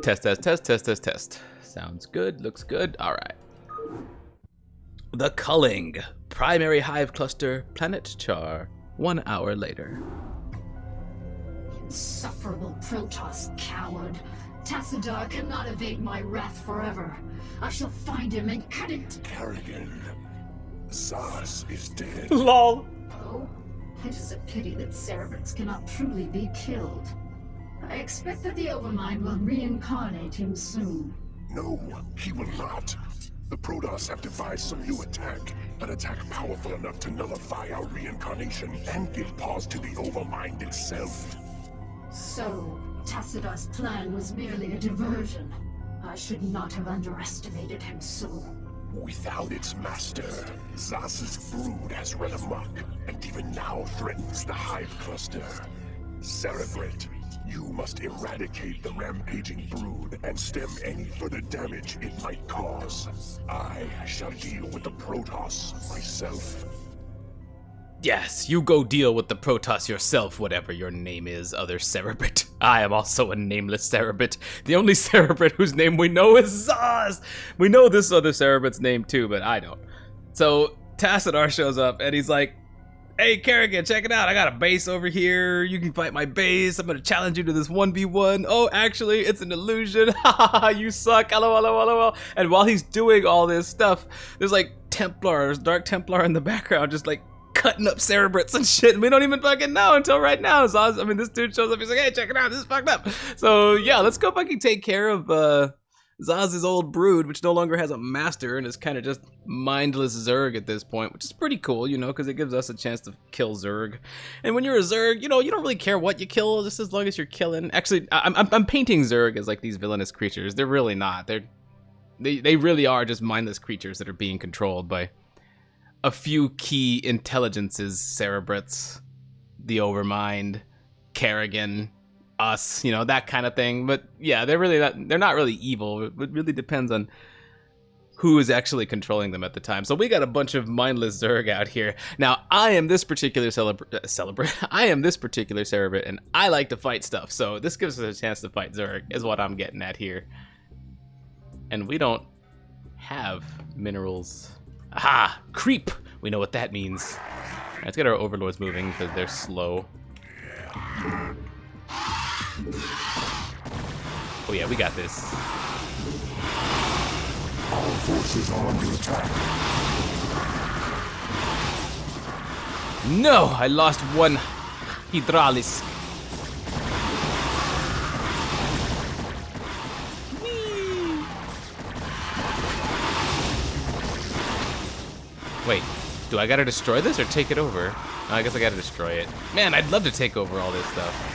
Test, test, test, test, test, test. Sounds good, looks good. All right. The culling. Primary hive cluster, planet Char. 1 hour later. Insufferable Protoss coward. Tassadar cannot evade my wrath forever. I shall find him and cut it. Kerrigan, Zaz is dead. LOL. Oh, it is a pity that Cerebrits cannot truly be killed. I expect that the Overmind will reincarnate him soon. No, he will not. The Protoss have devised some new attack. An attack powerful enough to nullify our reincarnation and give pause to the Overmind itself. So, Tassadar's plan was merely a diversion. I should not have underestimated him so. Without its master, Zaz's brood has run amok, and even now threatens the hive cluster. Cerebrit, you must eradicate the rampaging brood and stem any further damage it might cause. I shall deal with the Protoss myself. Yes, you go deal with the Protoss yourself, whatever your name is, other Cerebrit. I am also a nameless Cerebrit. The only Cerebrit whose name we know is Zaz! We know this other Cerebrit's name too, but I don't. So, Tassadar shows up, and he's like, hey, Kerrigan, check it out. I got a base over here. You can fight my base. I'm gonna challenge you to this 1v1. Oh, actually, it's an illusion. Ha you suck. LOL, LOL, LOL. And while he's doing all this stuff, there's like Templars, Dark Templar in the background, just like cutting up Cerebrits and shit, and we don't even fucking know until right now. Zaz, I mean, this dude shows up, he's like, hey, check it out, this is fucked up. So yeah, let's go fucking take care of Zaz's old brood, which no longer has a master and is kind of just mindless Zerg at this point, which is pretty cool, you know, because it gives us a chance to kill Zerg. And when you're a Zerg, you know, you don't really care what you kill, just as long as you're killing. Actually, I'm painting Zerg as like these villainous creatures. They're really not. They really are just mindless creatures that are being controlled by a few key intelligences, Cerebrits, the Overmind, Kerrigan, us, you know, that kind of thing. But yeah, they're not really evil. It really depends on who is actually controlling them at the time. So we got a bunch of mindless Zerg out here. Now, I am this particular I am this particular Cerebrit, and I like to fight stuff. So this gives us a chance to fight Zerg, is what I'm getting at here. And we don't have minerals. Aha! Creep! We know what that means. Right, let's get our overlords moving because they're slow. Oh yeah, we got this. All forces are under attack. No! I lost one Hydraulis. Wait, do I gotta destroy this or take it over? Oh, I guess I gotta destroy it. Man, I'd love to take over all this stuff.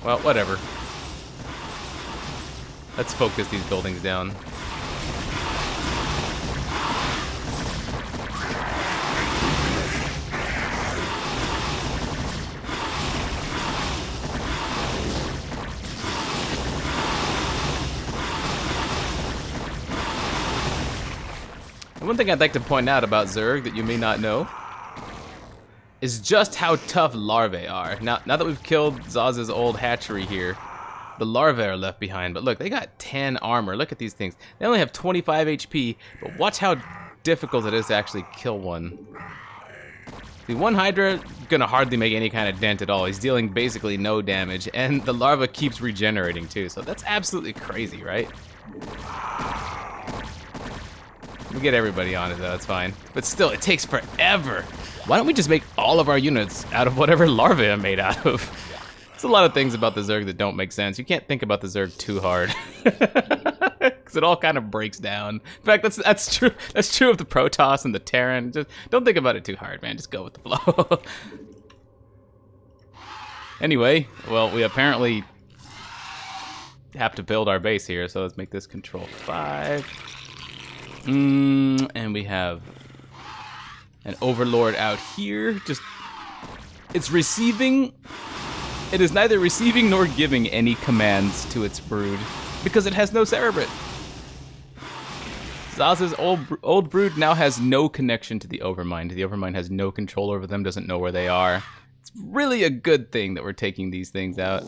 Well, whatever. Let's focus these buildings down. One thing I'd like to point out about Zerg that you may not know is just how tough larvae are. Now that we've killed Zaz's old hatchery here, the larvae are left behind. But look, they got 10 armor. Look at these things. They only have 25 HP, but watch how difficult it is to actually kill one. The one Hydra gonna hardly make any kind of dent at all. He's dealing basically no damage, and the larva keeps regenerating too. So that's absolutely crazy, right? We get everybody on it though, it's fine. But still, it takes forever. Why don't we just make all of our units out of whatever larvae are made out of? There's a lot of things about the Zerg that don't make sense. You can't think about the Zerg too hard. Because it all kind of breaks down. In fact, that's true. That's true of the Protoss and the Terran. Just don't think about it too hard, man. Just go with the flow. Anyway, well, we apparently have to build our base here, so let's make this control 5. And we have an overlord out here. It's receiving. It is neither receiving nor giving any commands to its brood because it has no Cerebrit. Zaz's old brood now has no connection to the Overmind. The Overmind has no control over them, doesn't know where they are. It's really a good thing that we're taking these things out.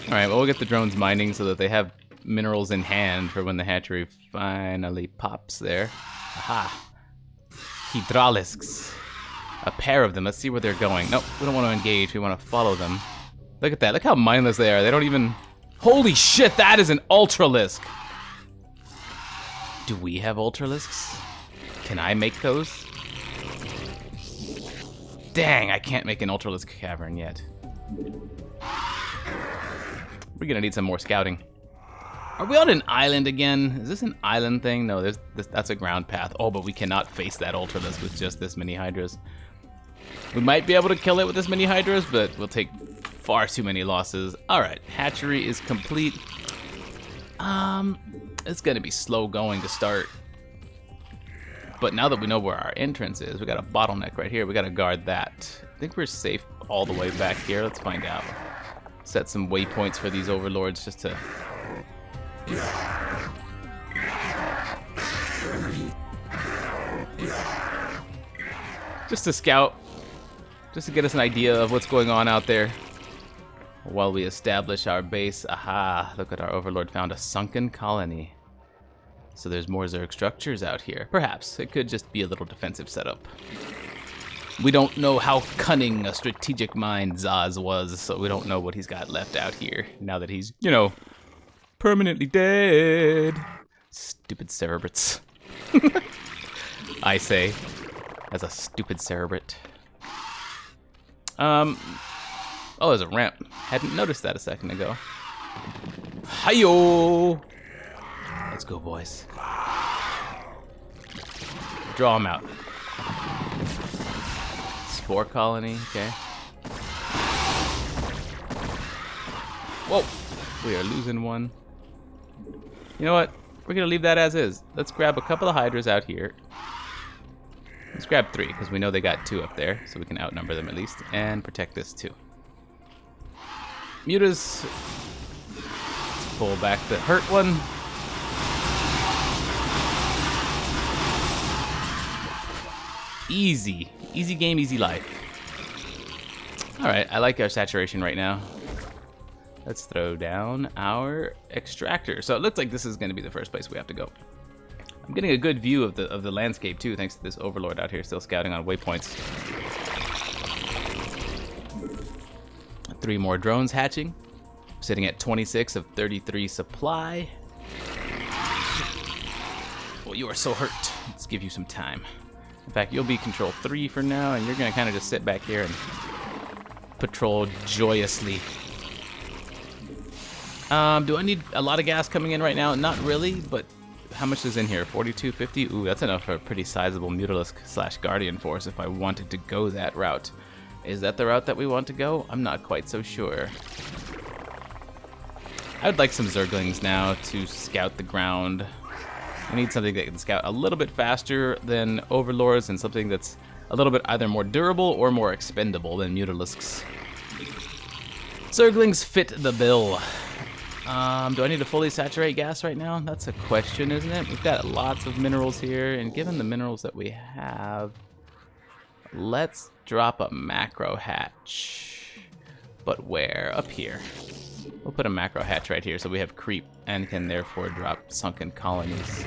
Alright, well, we'll get the drones mining so that they have minerals in hand for when the hatchery finally pops there. Aha! Hydraulics. A pair of them. Let's see where they're going. Nope, we don't want to engage. We want to follow them. Look at that. Look how mindless they are. They don't even... Holy shit, that is an Ultralisk! Do we have Ultralisks? Can I make those? Dang, I can't make an Ultralisk cavern yet. We're gonna need some more scouting. Are we on an island again? Is this an island thing? No, that's a ground path. Oh, but we cannot face that Ultralisk with just this many Hydras. We might be able to kill it with this many Hydras, but we'll take far too many losses. Alright, hatchery is complete. It's gonna be slow going to start. But now that we know where our entrance is, we got a bottleneck right here. We gotta guard that. I think we're safe all the way back here. Let's find out. Set some waypoints for these overlords just to... Just to scout. Just to get us an idea of what's going on out there. While we establish our base. Aha, look at our overlord found a sunken colony. So there's more Zerg structures out here. Perhaps. It could just be a little defensive setup. We don't know how cunning a strategic mind Zaz was, so we don't know what he's got left out here. Now that he's, you know, permanently dead. Stupid Cerebrits. I say, as a stupid Cerebrit. Oh, there's a ramp. Hadn't noticed that a second ago. Hi-yo! Let's go, boys. Draw them out. Spore colony, okay. Whoa! We are losing one. You know what? We're gonna leave that as is. Let's grab a couple of Hydras out here. Let's grab 3, because we know they got 2 up there, so we can outnumber them at least, and protect this too. Mutas. Let's pull back the hurt one. Easy. Easy game, easy life. Alright, I like our saturation right now. Let's throw down our extractor. So it looks like this is going to be the first place we have to go. I'm getting a good view of the landscape too, thanks to this overlord out here still scouting on waypoints. 3 more drones hatching. Sitting at 26 of 33 supply. Well, you are so hurt. Let's give you some time. In fact, you'll be control 3 for now, and you're going to kind of just sit back here and patrol joyously. Do I need a lot of gas coming in right now? Not really, but how much is in here? 4250? Ooh, that's enough for a pretty sizable Mutalisk / Guardian force if I wanted to go that route. Is that the route that we want to go? I'm not quite so sure. I would like some Zerglings now to scout the ground. I need something that can scout a little bit faster than Overlords and something that's a little bit either more durable or more expendable than Mutalisks. Zerglings fit the bill. Do I need to fully saturate gas right now? That's a question, isn't it? We've got lots of minerals here, and given the minerals that we have, let's drop a macro hatch. But where? Up here. We'll put a macro hatch right here so we have creep and can therefore drop sunken colonies.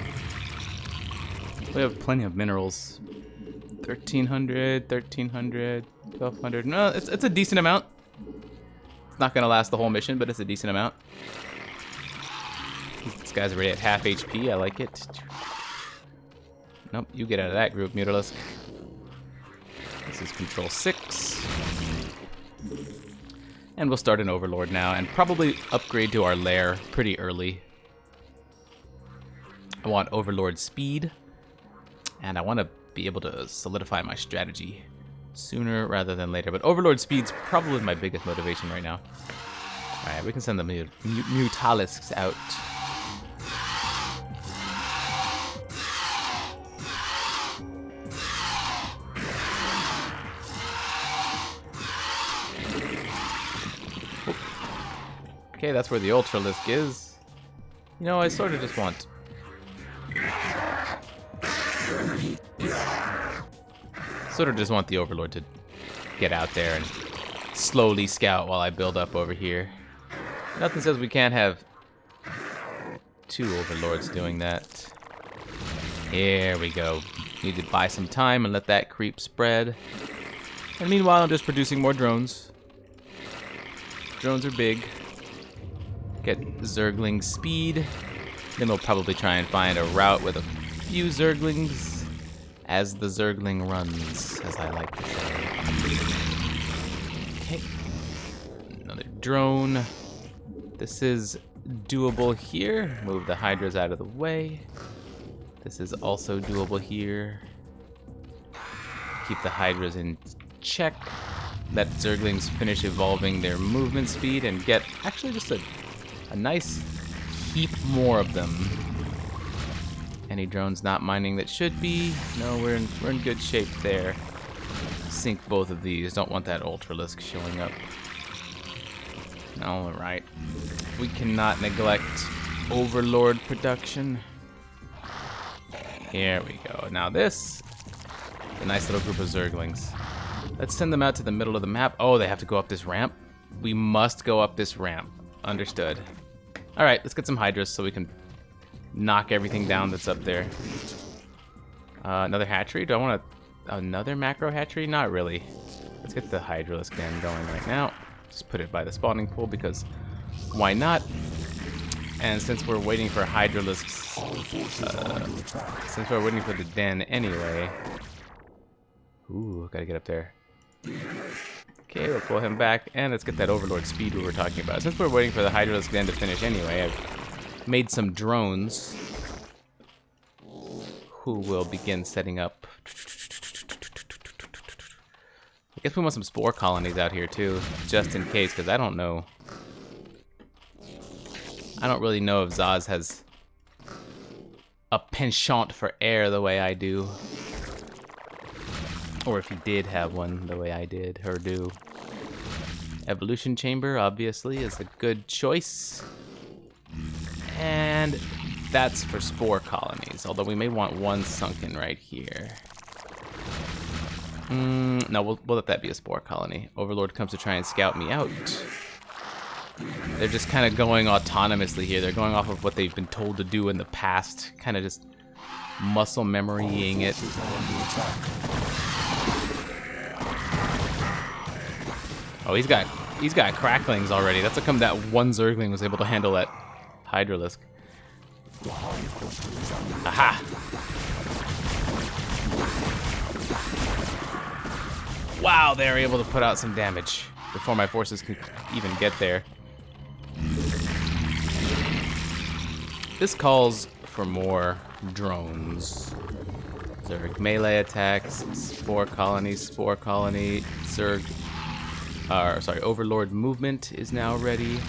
We have plenty of minerals. 1300, 1300, 1200. No, it's a decent amount. It's not going to last the whole mission, but it's a decent amount. This guy's already at half HP. I like it. Nope, you get out of that group, Mutalisk. This is control 6. And we'll start an Overlord now and probably upgrade to our lair pretty early. I want Overlord speed, and I want to be able to solidify my strategy sooner rather than later. But Overlord speed's probably my biggest motivation right now. Alright, we can send the Mutalisks out. Okay, that's where the Ultralisk is. You know, I sort of just want... the Overlord to get out there and slowly scout while I build up over here. Nothing says we can't have 2 overlords doing that. Here we go. Need to buy some time and let that creep spread. And meanwhile, I'm just producing more drones. Drones are big. Get Zergling speed. Then we'll probably try and find a route with a few Zerglings as the Zergling runs, as I like to say. Okay. Another drone. This is doable here. Move the Hydras out of the way. This is also doable here. Keep the Hydras in check. Let Zerglings finish evolving their movement speed and get actually just a nice heap more of them. Any drones not mining that should be? No, we're in good shape there. Sink both of these. Don't want that Ultralisk showing up. Alright. We cannot neglect Overlord production. Here we go. Now this, a nice little group of Zerglings. Let's send them out to the middle of the map. Oh, they have to go up this ramp? We must go up this ramp. Understood. Alright, let's get some Hydras so we can knock everything down that's up there. Another hatchery? Do I want another macro hatchery? Not really. Let's get the Hydralisk Den going right now. Just put it by the spawning pool because why not? And since we're waiting for Hydralisks, since we're waiting for the den anyway. Ooh, gotta get up there. Okay, we'll pull him back, and let's get that Overlord speed we were talking about. Since we're waiting for the Hydralisk Den to finish anyway, I've made some drones who will begin setting up. I guess we want some spore colonies out here too, just in case, because I don't know. I don't really know if Zaz has a penchant for air the way I do. Or if he did have one the way I did, her do. Evolution Chamber, obviously, is a good choice. And that's for spore colonies, although we may want one sunken right here. No, we'll let that be a spore colony. Overlord comes to try and scout me out. They're just kind of going autonomously here. They're going off of what they've been told to do in the past, kind of just muscle memorying it. Oh, he's got cracklings already. That's how come that one Zergling was able to handle that Hydralisk. Aha! Wow, they were able to put out some damage before my forces could even get there. This calls for more drones. Zerg melee attacks, spore colony, Zerg. Overlord movement is now ready.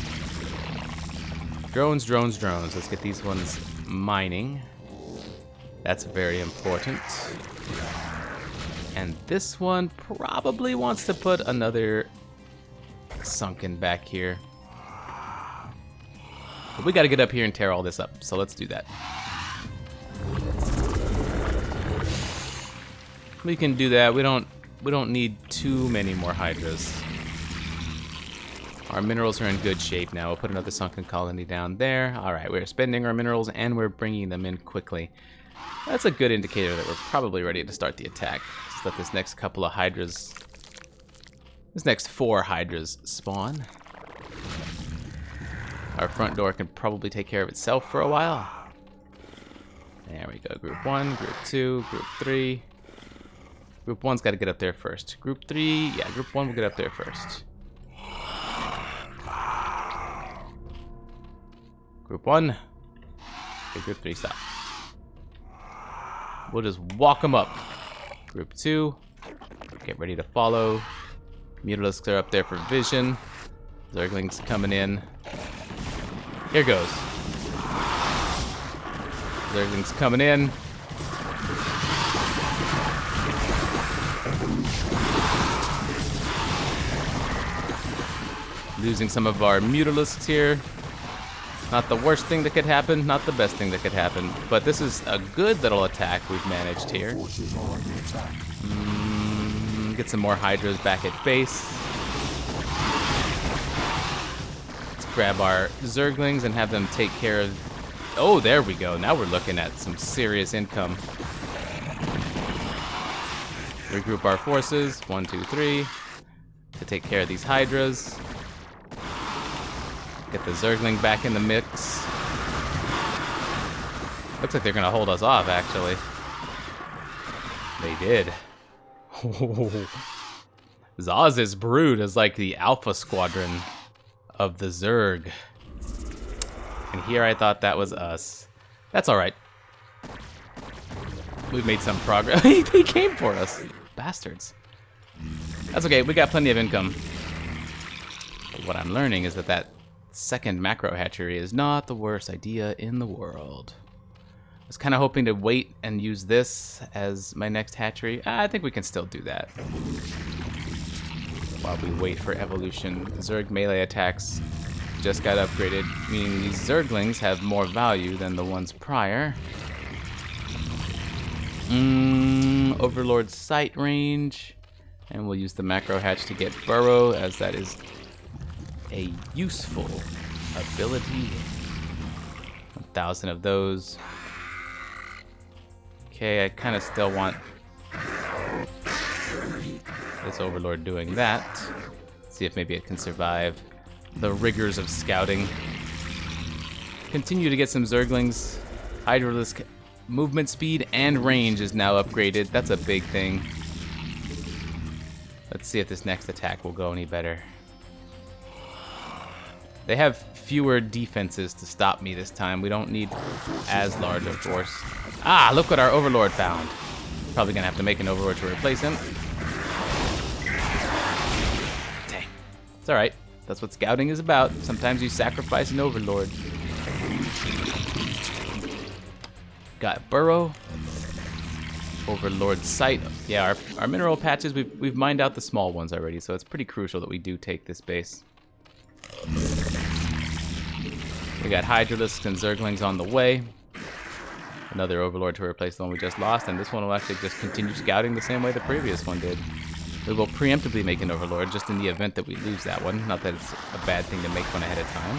Drones, drones, drones. Let's get these ones mining. That's very important. And this one probably wants to put another sunken back here. But we gotta get up here and tear all this up, so let's do that. We can do that. We don't need too many more Hydras. Our minerals are in good shape now. We'll put another sunken colony down there. Alright, we're spending our minerals and we're bringing them in quickly. That's a good indicator that we're probably ready to start the attack. Just let this next couple of Hydras... This next 4 Hydras spawn. Our front door can probably take care of itself for a while. There we go. Group 1, Group 2, Group 3. Group 1's got to get up there first. Group 3, yeah, Group 1 will get up there first. Group 1. Okay, Group 3, stop. We'll just walk them up. Group 2. Get ready to follow. Mutalisks are up there for vision. Zerglings coming in. Here goes. Zerglings coming in. Losing some of our Mutalisks here. Not the worst thing that could happen, not the best thing that could happen. But this is a good little attack we've managed here. Get some more Hydras back at base. Let's grab our Zerglings and have them take care of... Oh, there we go. Now we're looking at some serious income. Regroup our forces. 1, 2, 3. To take care of these Hydras. Get the Zergling back in the mix. Looks like they're gonna hold us off, actually. They did. Zaz's brood is like the Alpha Squadron of the Zerg. And here I thought that was us. That's alright. We've made some progress. They came for us. Bastards. That's okay, we got plenty of income. But what I'm learning is that that second macro hatchery is not the worst idea in the world. I was kind of hoping to wait and use this as my next hatchery. I think we can still do that. While we wait for evolution. Zerg melee attacks just got upgraded, meaning these Zerglings have more value than the ones prior. Overlord sight range. And we'll use the macro hatch to get burrow, as that is a useful ability. 1,000 of those. Okay, I kind of still want this Overlord doing that. See if maybe it can survive the rigors of scouting. Continue to get some Zerglings. Hydralisk movement speed and range is now upgraded. That's a big thing. Let's see if this next attack will go any better. They have fewer defenses to stop me this time. We don't need as large a force. Ah, look what our Overlord found. Probably gonna have to make an Overlord to replace him. Dang. It's alright. That's what scouting is about. Sometimes you sacrifice an Overlord. Got burrow. Overlord sight. Yeah, our mineral patches, we've mined out the small ones already, so it's pretty crucial that we do take this base. We got Hydralisks and Zerglings on the way. Another Overlord to replace the one we just lost, and this one will actually just continue scouting the same way the previous one did. We will preemptively make an Overlord just in the event that we lose that one. Not that it's a bad thing to make one ahead of time.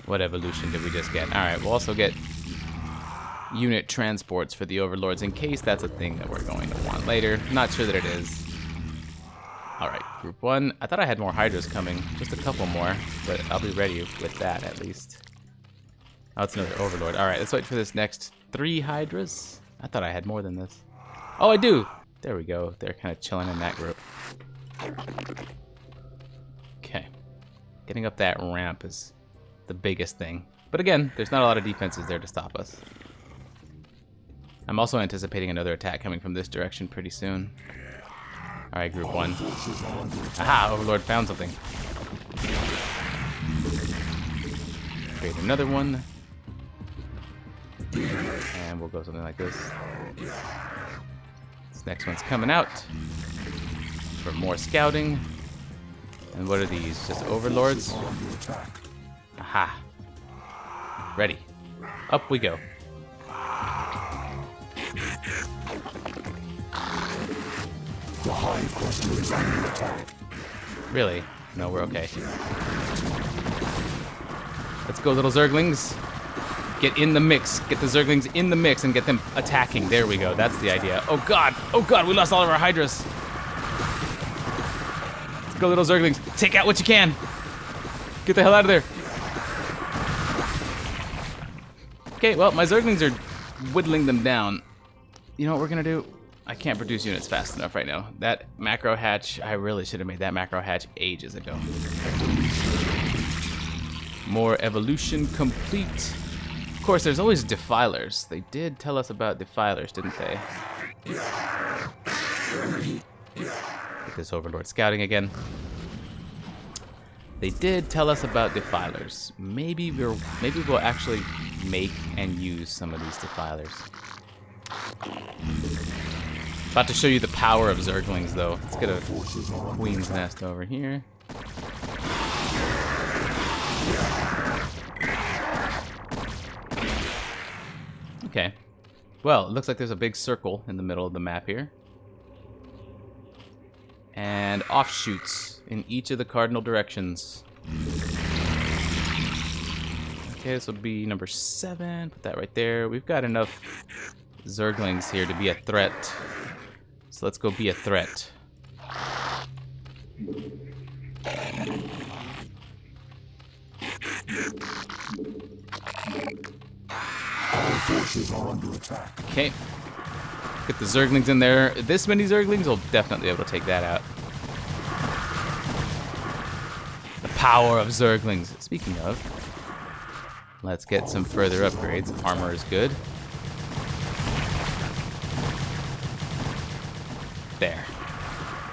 What evolution did we just get? Alright, we'll also get unit transports for the Overlords in case that's a thing that we're going to want later. Not sure that it is. Alright, group 1. I thought I had more Hydras coming. Just a couple more, but I'll be ready with that at least. Oh, it's another Overlord. Alright, let's wait for this next 3 Hydras. I thought I had more than this. Oh, I do! There we go. They're kind of chilling in that group. Okay. Getting up that ramp is the biggest thing. But again, there's not a lot of defenses there to stop us. I'm also anticipating another attack coming from this direction pretty soon. Alright, group 1. Aha! Overlord found something. Create another one. And we'll go something like this. This next one's coming out for more scouting. And what are these? Just Overlords? Aha. Ready. Up we go. The Hive Cluster is under attack. Really? No, we're okay. Let's go, little Zerglings. Get in the mix. Get the Zerglings in the mix and get them attacking. There we go. That's the idea. Oh god! Oh god! We lost all of our Hydras. Let's go, little Zerglings. Take out what you can. Get the hell out of there. Okay, well, my Zerglings are whittling them down. You know what we're gonna do? I can't produce units fast enough right now. That macro hatch, I really should have made that macro hatch ages ago. More evolution complete. Of course, there's always defilers. They did tell us about defilers, didn't they? Get this Overlord scouting again. They did tell us about defilers. Maybe we'll actually make and use some of these defilers. About to show you the power of Zerglings, though. Let's get a Queen's Nest over here. Okay. Well, it looks like there's a big circle in the middle of the map here. And offshoots in each of the cardinal directions. Okay, this will be number 7. Put that right there. We've got enough Zerglings here to be a threat. So let's go be a threat. Our forces are under attack. Okay. Get the Zerglings in there. This many Zerglings will definitely be able to take that out. The power of Zerglings. Speaking of, let's get some further upgrades. Armor is good. There.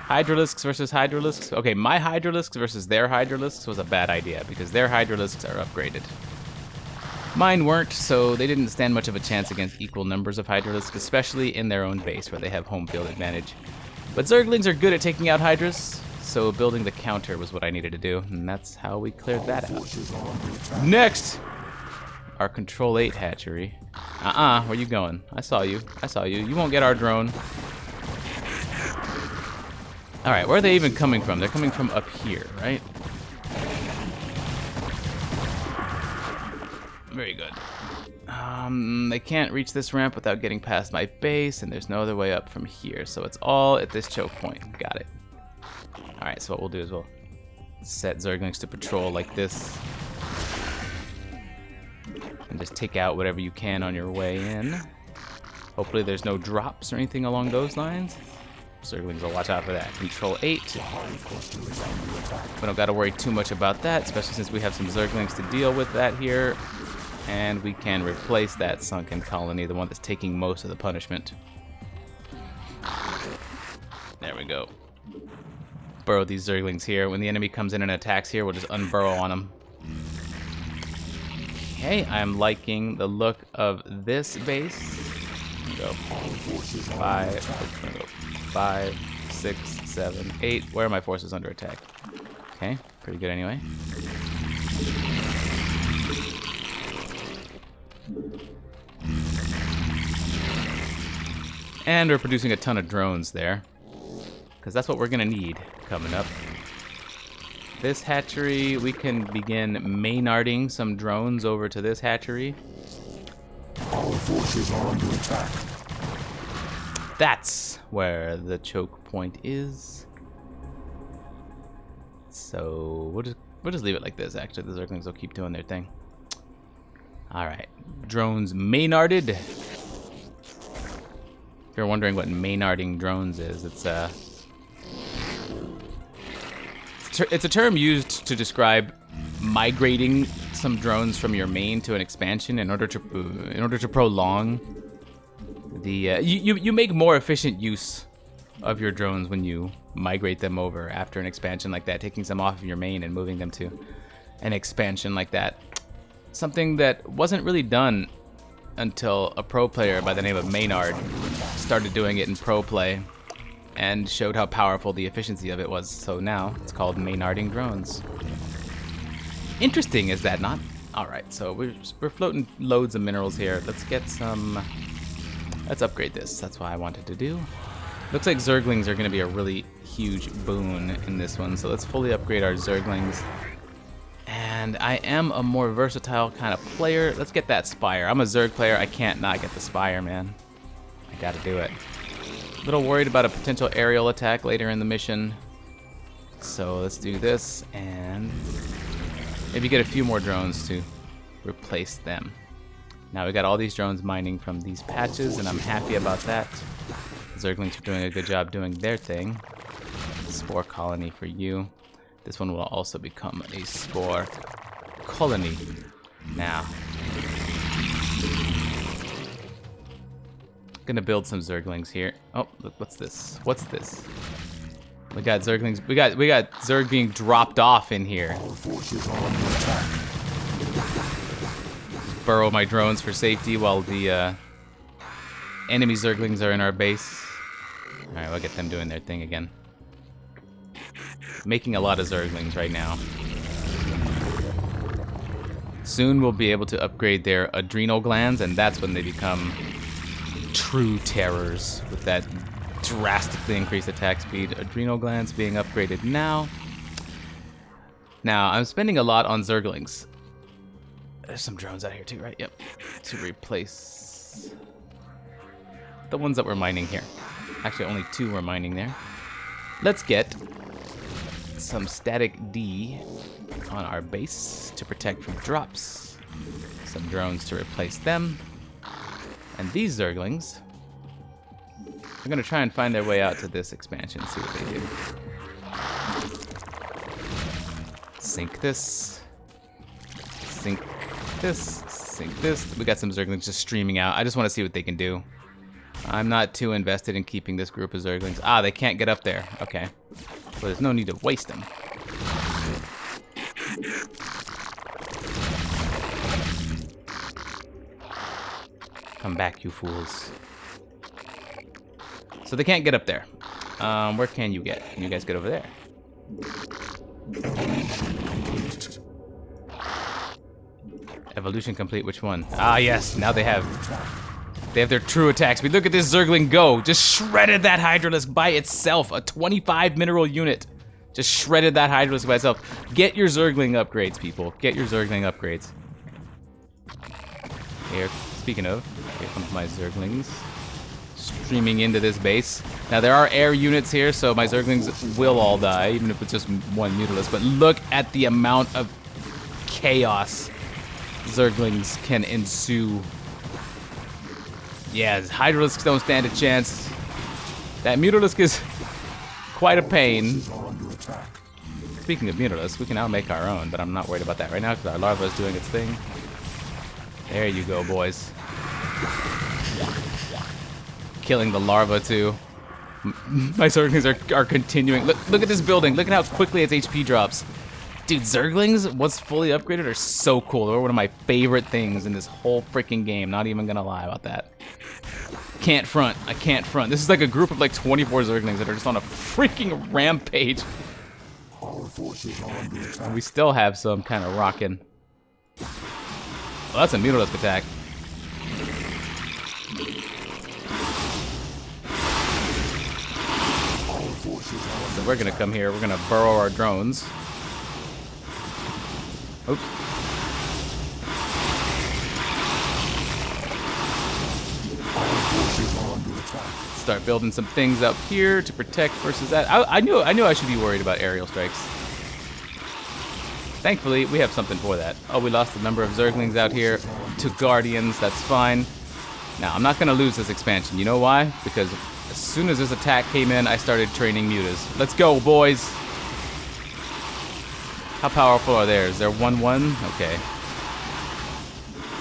Hydralisks versus Hydralisks. Okay, my Hydralisks versus their Hydralisks was a bad idea because their Hydralisks are upgraded. Mine weren't, so they didn't stand much of a chance against equal numbers of Hydralisks, especially in their own base where they have home field advantage. But Zerglings are good at taking out Hydras, so building the counter was what I needed to do, and that's how we cleared that out. Next! Our Control 8 hatchery. Where you going? I saw you. I saw you. You won't get our drone. Alright, where are they even coming from? They're coming from up here, right? Very good. They can't reach this ramp without getting past my base, and there's no other way up from here, so it's all at this choke point. Got it. Alright, so what we'll do is we'll set Zerglings to patrol like this. And just take out whatever you can on your way in. Hopefully there's no drops or anything along those lines. Zerglings will watch out for that. Control 8. We don't gotta worry too much about that, especially since we have some Zerglings to deal with that here. And we can replace that sunken colony, the one that's taking most of the punishment. There we go. Burrow these Zerglings here. When the enemy comes in and attacks here, we'll just unburrow on them. Okay, I'm liking the look of this base. Go. 5, 6, 7, 8. Where are my forces under attack? Okay, pretty good anyway. And we're producing a ton of drones there, because that's what we're gonna need coming up. This hatchery, we can begin Maynarding some drones over to this hatchery. Our forces are under attack. That's where the choke point is. So we'll just leave it like this. Actually, the Zerglings will keep doing their thing. All right, drones Maynarded. If you're wondering what Maynarding drones is, it's a term used to describe migrating some drones from your main to an expansion in order to prolong the you make more efficient use of your drones when you migrate them over after an expansion like that, taking some off of your main and moving them to an expansion like that. Something that wasn't really done until a pro player by the name of Maynard started doing it in pro play and showed how powerful the efficiency of it was. So now it's called Maynarding drones. Interesting, is that not? All right, so we're floating loads of minerals here. Let's get some. Let's upgrade this. That's what I wanted to do. Looks like Zerglings are going to be a really huge boon in this one. So let's fully upgrade our Zerglings. And I am a more versatile kind of player. Let's get that Spire. I'm a Zerg player. I can't not get the Spire, man. I gotta do it. A little worried about a potential aerial attack later in the mission. So let's do this and maybe get a few more drones to replace them. Now we got all these drones mining from these patches, and I'm happy about that. Zerglings are doing a good job doing their thing. Spore colony for you. This one will also become a spore colony now. Gonna build some Zerglings here. Oh, look, what's this? What's this? We got Zerglings. We got Zerg being dropped off in here. Burrow my drones for safety while the enemy Zerglings are in our base. All right, we'll get them doing their thing again. Making a lot of Zerglings right now. Soon we'll be able to upgrade their adrenal glands, and that's when they become true terrors with that drastically increased attack speed. Adrenal glands being upgraded now. Now, I'm spending a lot on Zerglings. There's some drones out here too, right? Yep. To replace the ones that we're mining here. Actually, only 2 we're mining there. Let's get some static D on our base to protect from drops. Some drones to replace them. And these Zerglings are going to try and find their way out to this expansion, see what they do. Sink this. Sink this. Sink this. We got some Zerglings just streaming out. I just want to see what they can do. I'm not too invested in keeping this group of Zerglings. Ah, they can't get up there. Okay. But there's no need to waste them. Come back, you fools. So they can't get up there. Where can you get? Can you guys get over there? Evolution complete, which one? Ah, yes, now they have their true attack speed. Look at this Zergling go. Just shredded that Hydralisk by itself. A 25 mineral unit. Just shredded that Hydralisk by itself. Get your Zergling upgrades, people. Get your Zergling upgrades. Here, speaking of, here comes my Zerglings. Streaming into this base. Now there are air units here, so my Zerglings will all die, even if it's just one Mutalisk. But look at the amount of chaos Zerglings can ensue. Yeah, Hydralisks don't stand a chance. That Mutalisk is quite a pain. Speaking of Mutalisk, we can now make our own, but I'm not worried about that right now because our larva is doing its thing. There you go, boys. Killing the larva too. My Zerglings are continuing. Look at this building. Look at how quickly its HP drops. Dude, Zerglings, once fully upgraded, are so cool. They're one of my favorite things in this whole freaking game. Not even gonna lie about that. Can't front. I can't front. This is like a group of like 24 Zerglings that are just on a freaking rampage. And we still have some kind of rocking. Well, that's a Mutalisk attack. So we're gonna come here. We're gonna burrow our drones. Oops. Start building some things up here to protect versus that. I knew I should be worried about aerial strikes. Thankfully, we have something for that. Oh, we lost a number of Zerglings out here to Guardians. That's fine. Now, I'm not going to lose this expansion. You know why? Because as soon as this attack came in, I started training mutas. Let's go, boys! How powerful are theirs? They're 1-1? Okay.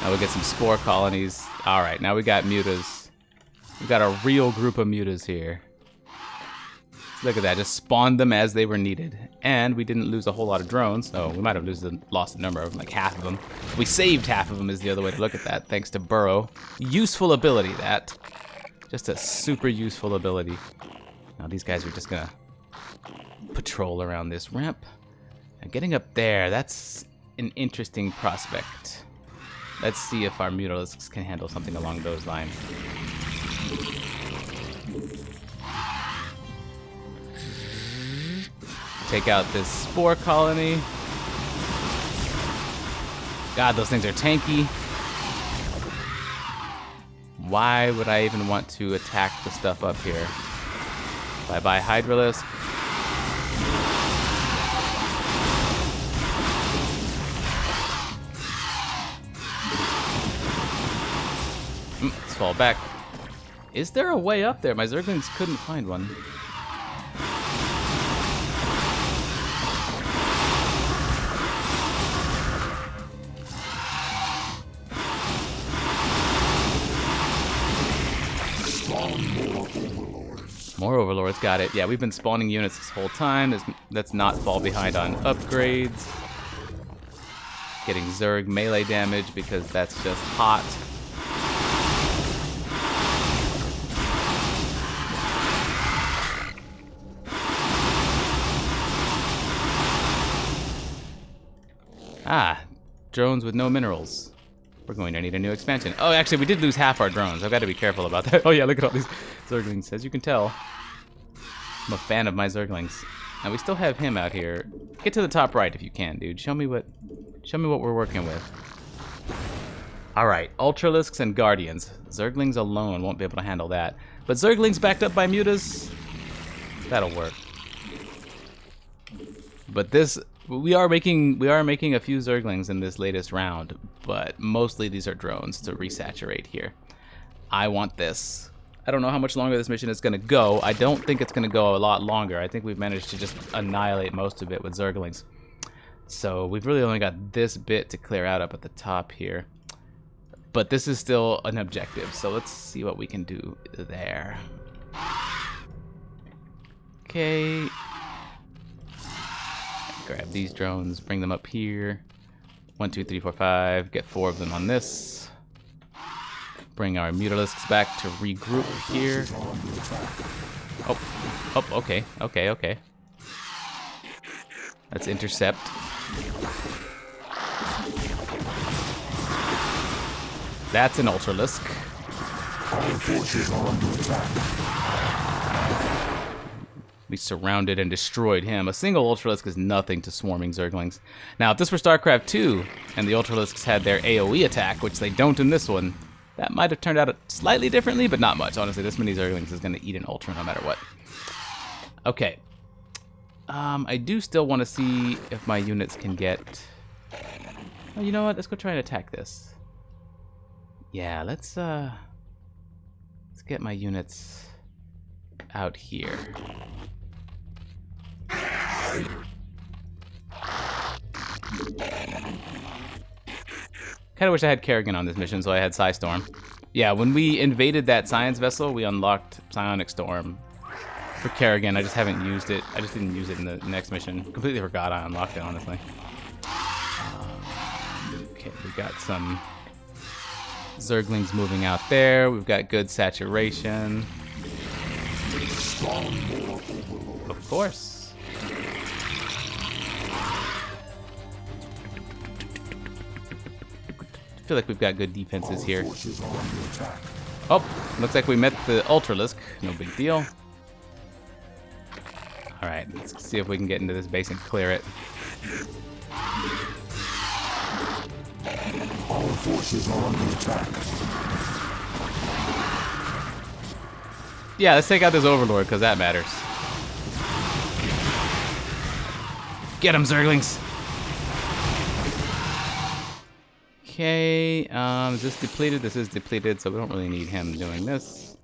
Now we'll get some spore colonies. Alright, now we got mutas. We got a real group of mutas here. Look at that, just spawned them as they were needed. And we didn't lose a whole lot of drones. Oh, we might have lost a number of them, like half of them. We saved half of them is the other way to look at that, thanks to Burrow. Useful ability, that. Just a super useful ability. Now these guys are just gonna patrol around this ramp. Now getting up there, that's an interesting prospect. Let's see if our Mutalisks can handle something along those lines. Take out this spore colony. God, those things are tanky. Why would I even want to attack the stuff up here? Bye-bye, Hydralisk. Let's fall back. Is there a way up there? My Zerglings couldn't find one. More overlords, got it. Yeah, we've been spawning units this whole time. Let's not fall behind on upgrades. Getting Zerg melee damage because that's just hot. Ah, drones with no minerals. We're going to need a new expansion. Oh, actually, we did lose half our drones. I've got to be careful about that. Oh, yeah, look at all these Zerglings. As you can tell, I'm a fan of my Zerglings. And we still have him out here. Get to the top right if you can, dude. Show me what we're working with. Alright, Ultralisks and Guardians. Zerglings alone won't be able to handle that. But Zerglings backed up by Mutas, that'll work. But this, we are making a few Zerglings in this latest round, but mostly these are drones to resaturate here. I want this. I don't know how much longer this mission is going to go. I don't think it's going to go a lot longer. I think we've managed to just annihilate most of it with Zerglings. So we've really only got this bit to clear out up at the top here. But this is still an objective, so let's see what we can do there. Okay. Grab these drones, bring them up here. 1, 2, 3, 4, 5. Get 4 of them on this. Bring our Mutalisks back to regroup here. Oh, okay. Let's intercept. That's an Ultralisk. We surrounded and destroyed him. A single Ultralisk is nothing to swarming Zerglings. Now, if this were Starcraft 2, and the Ultralisks had their AoE attack, which they don't in this one, that might have turned out slightly differently, but not much. Honestly, this many Zerglings is going to eat an Ultra no matter what. Okay. I do still want to see if my units can get... Oh, you know what? Let's go try and attack this. Yeah, let's get my units out here. Kind of wish I had Kerrigan on this mission, so I had Psystorm. Yeah, when we invaded that science vessel, we unlocked Psionic Storm for Kerrigan. I just haven't used it. I just didn't use it in the next mission. Completely forgot I unlocked it, honestly. Okay, we got some Zerglings moving out there. We've got good saturation. Of course. I feel like we've got good defenses here. Oh, looks like we met the Ultralisk. No big deal. Alright, let's see if we can get into this base and clear it. All forces are under attack. Yeah, let's take out this Overlord, because that matters. Get him, Zerglings! Okay, is this depleted? This is depleted, so we don't really need him doing this.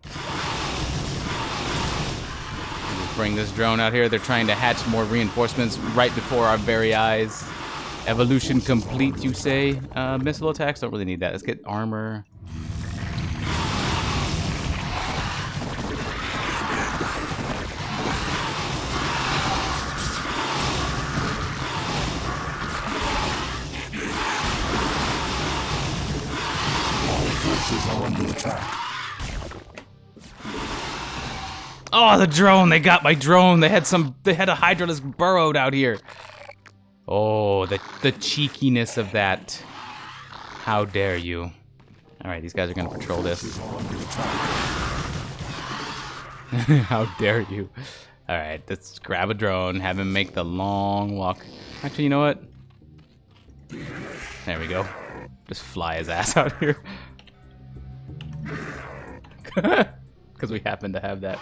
Just bring this drone out here. They're trying to hatch more reinforcements right before our very eyes. Evolution complete, you say? Missile attacks, don't really need that. Let's get armor. Oh, the drone! They got my drone! They had a Hydralisk burrowed out here. Oh, the cheekiness of that. How dare you. Alright, these guys are gonna patrol this. How dare you. Alright, let's grab a drone, have him make the long walk. Actually, you know what? There we go. Just fly his ass out here. Because we happen to have that.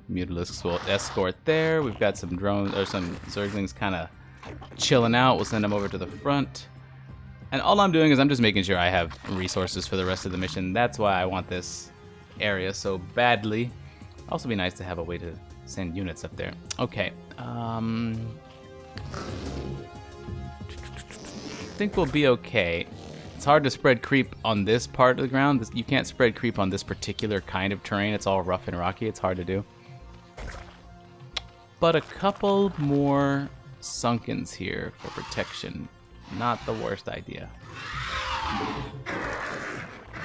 Mutalisks will escort there. We've got some drones, or some Zerglings kind of chilling out. We'll send them over to the front. And all I'm doing is I'm just making sure I have resources for the rest of the mission. That's why I want this area so badly. Also be nice to have a way to send units up there. Okay. I think we'll be okay. It's hard to spread creep on this part of the ground. You can't spread creep on this particular kind of terrain. It's all rough and rocky. It's hard to do. But a couple more Sunkens here for protection. Not the worst idea.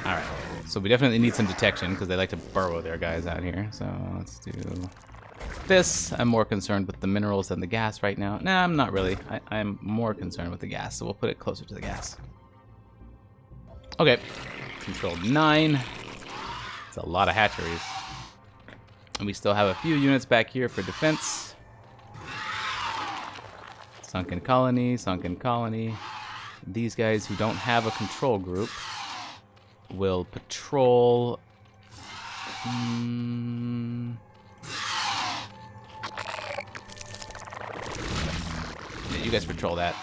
Alright, so we definitely need some detection because they like to burrow their guys out here. So let's do this. I'm more concerned with the minerals than the gas right now. Nah, I'm not really. I'm more concerned with the gas, so we'll put it closer to the gas. Okay, control 9. It's a lot of hatcheries. And we still have a few units back here for defense. Sunken colony, sunken colony. These guys who don't have a control group will patrol. Yeah, you guys patrol that.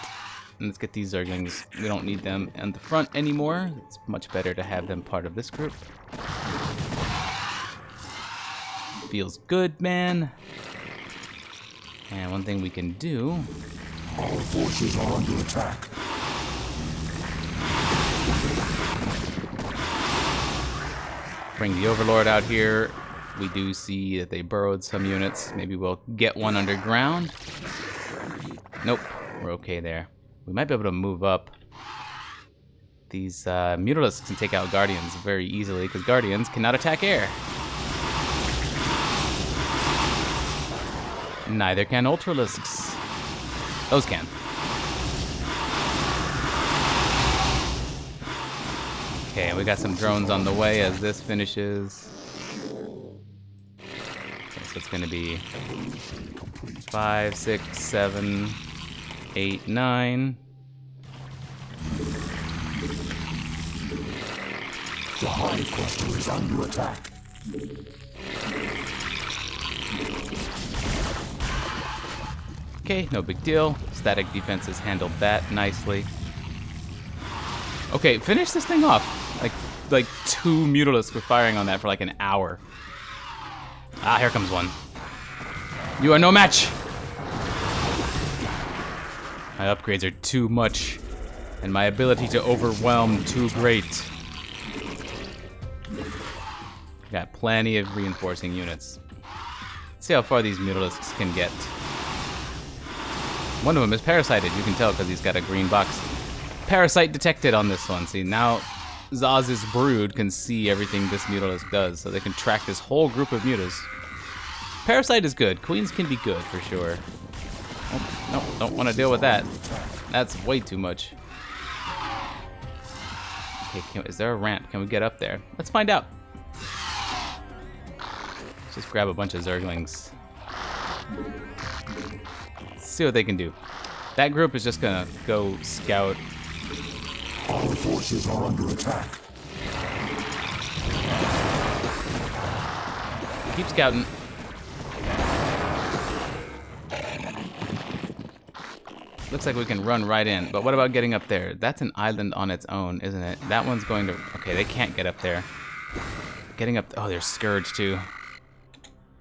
And let's get these Zerglings. We don't need them on the front anymore. It's much better to have them part of this group. Feels good, man. And one thing we can do. All forces are under attack. Bring the Overlord out here. We do see that they burrowed some units. Maybe we'll get one underground. Nope, we're okay there. We might be able to move up. These Mutalisks can take out Guardians very easily because Guardians cannot attack air. Neither can Ultralisks. Those can. Okay, we got some drones on the way as this finishes. Okay, so it's going to be 5, 6, 7, 8, 9. The hive cluster is under attack. Okay, no big deal. Static defenses handled that nicely. Okay, finish this thing off. Like 2 Mutalisks were firing on that for like an hour. Ah, here comes one. You are no match! My upgrades are too much, and my ability to overwhelm too great. Got plenty of reinforcing units. Let's see how far these Mutalisks can get. One of them is parasited, you can tell because he's got a green box. Parasite detected on this one. See, now Zaz's brood can see everything this Mutalisk does, so they can track this whole group of mutas. Parasite is good. Queens can be good for sure. Oh, no, don't want to deal with that. That's way too much. Okay, is there a ramp? Can we get up there? Let's find out. Let's just grab a bunch of Zerglings. Let's see what they can do. That group is just gonna go scout. All forces are under attack. Keep scouting. Looks like we can run right in, but what about getting up there? That's an island on its own, isn't it? That one's going to... Okay, they can't get up there. Getting up... Oh, there's Scourge, too.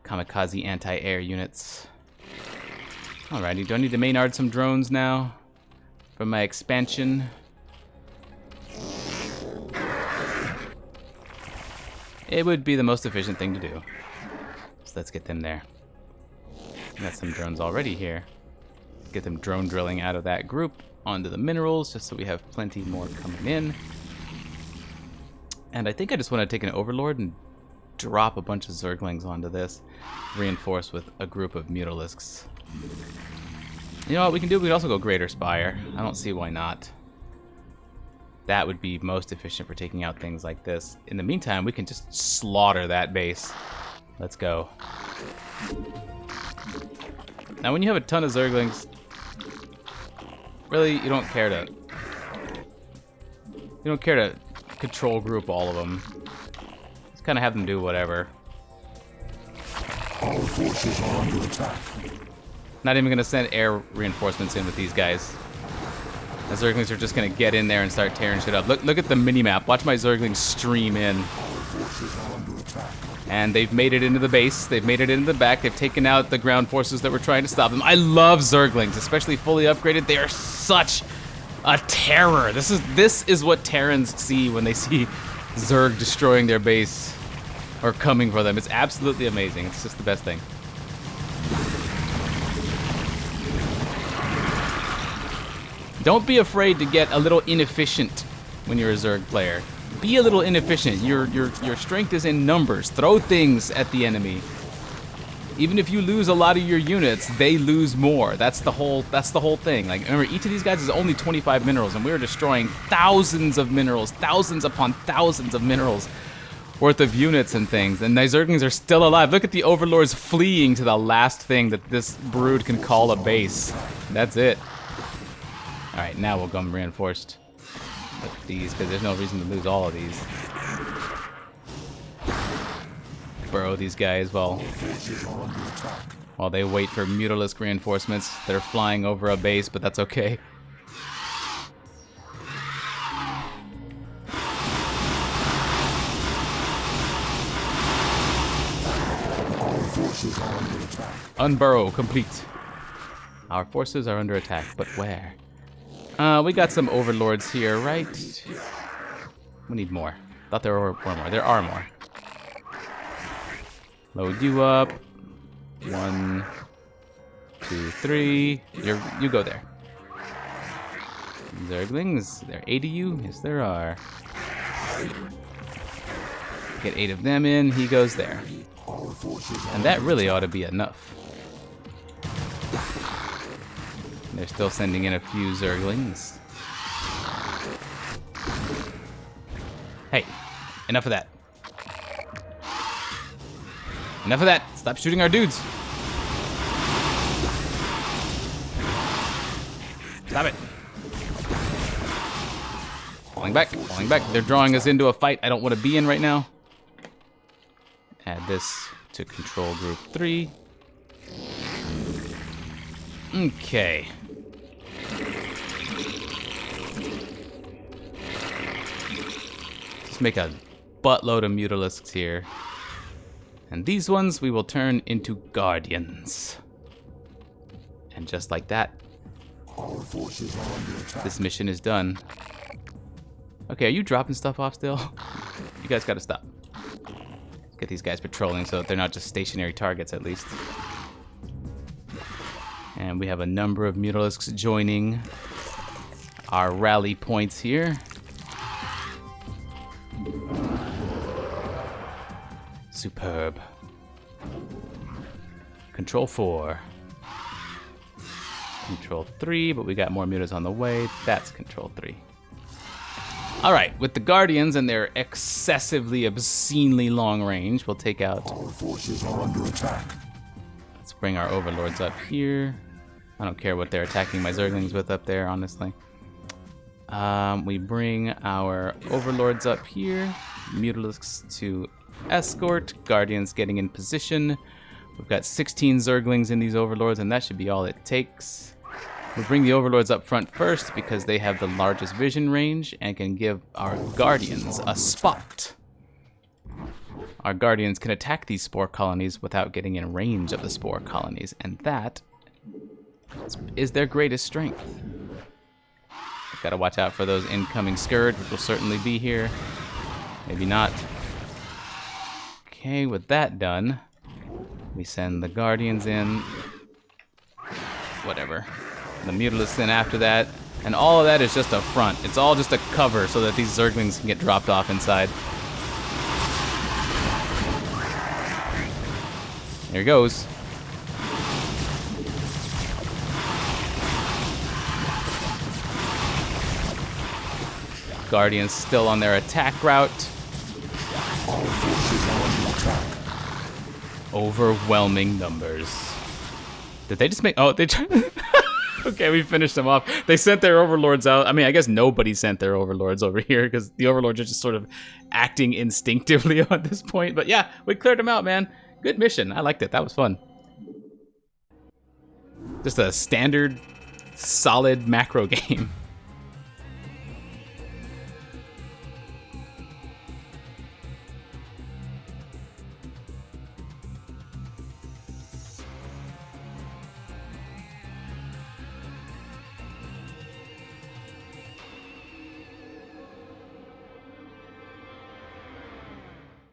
Kamikaze anti-air units. Alrighty, do I need to Maynard some drones now? For my expansion? It would be the most efficient thing to do. So let's get them there. Got some drones already here. Get them drone drilling out of that group onto the minerals, just so we have plenty more coming in. And I think I just want to take an Overlord and drop a bunch of Zerglings onto this, reinforce with a group of Mutalisks. You know what we can do? We can also go Greater Spire. I don't see why not. That would be most efficient for taking out things like this. In the meantime, we can just slaughter that base. Let's go. Now, when you have a ton of Zerglings, really, you don't care to control group all of them. Just kind of have them do whatever. All forces are under attack. Not even gonna send air reinforcements in with these guys. The Zerglings are just gonna get in there and start tearing shit up. Look at the mini-map. Watch my Zerglings stream in. All forces are under attack. And they've made it into the base. They've made it into the back. They've taken out the ground forces that were trying to stop them. I love Zerglings, especially fully upgraded. They are such a terror. This is what Terrans see when they see Zerg destroying their base or coming for them. It's absolutely amazing. It's just the best thing. Don't be afraid to get a little inefficient when you're a Zerg player. Be a little inefficient. Your strength is in numbers. Throw things at the enemy. Even if you lose a lot of your units, they lose more. That's the whole thing. Like, remember, each of these guys is only 25 minerals, and we were destroying thousands of minerals, thousands upon thousands of minerals worth of units and things, and these Zerglings are still alive. Look at the Overlords fleeing to the last thing that this brood can call a base. That's it. Alright, now we'll go reinforced with these, because there's no reason to lose all of these. Burrow these guys while they wait for Mutalisk reinforcements. They're flying over a base, but that's okay. Unburrow complete. Our forces are under attack, but where? We got some overlords here, right? We need more. Thought there were more. There are more. Load you up. 1, 2, 3. You go there. Zerglings, there are 8 of you? Yes, there are. Get 8 of them in. He goes there. And that really ought to be enough. They're still sending in a few Zerglings. Hey, enough of that. Enough of that. Stop shooting our dudes. Stop it. Falling back, falling back. They're drawing us into a fight I don't want to be in right now. Add this to control group 3. Okay. Let's make a buttload of Mutalisks here. And these ones we will turn into Guardians. And just like that, this mission is done. Okay, are you dropping stuff off still? You guys gotta stop. Get these guys patrolling so that they're not just stationary targets at least. And we have a number of Mutalisks joining our rally points here. Superb. Control 4. Control 3, but we got more mutas on the way. That's Control 3. Alright, with the Guardians and their excessively, obscenely long range, we'll take out... Our forces are under attack. Let's bring our Overlords up here. I don't care what they're attacking my Zerglings with up there, honestly. We bring our Overlords up here. Mutalisks to escort. Guardians getting in position. We've got 16 Zerglings in these Overlords, and that should be all it takes. We'll bring the Overlords up front first because they have the largest vision range and can give our Guardians a spot. Our Guardians can attack these spore colonies without getting in range of the spore colonies, and that is their greatest strength. Gotta watch out for those incoming Scourge, which will certainly be here. Maybe not. Okay, with that done, we send the Guardians in. Whatever. The Mutalisks in after that. And all of that is just a front. It's all just a cover so that these Zerglings can get dropped off inside. There he goes. Guardians still on their attack route. Overwhelming numbers. Did they just make... Oh, they tried... Okay, we finished them off. They sent their Overlords out. I mean, I guess nobody sent their Overlords over here because the Overlords are just sort of acting instinctively at this point. But yeah, we cleared them out, man. Good mission. I liked it. That was fun. Just a standard, solid macro game.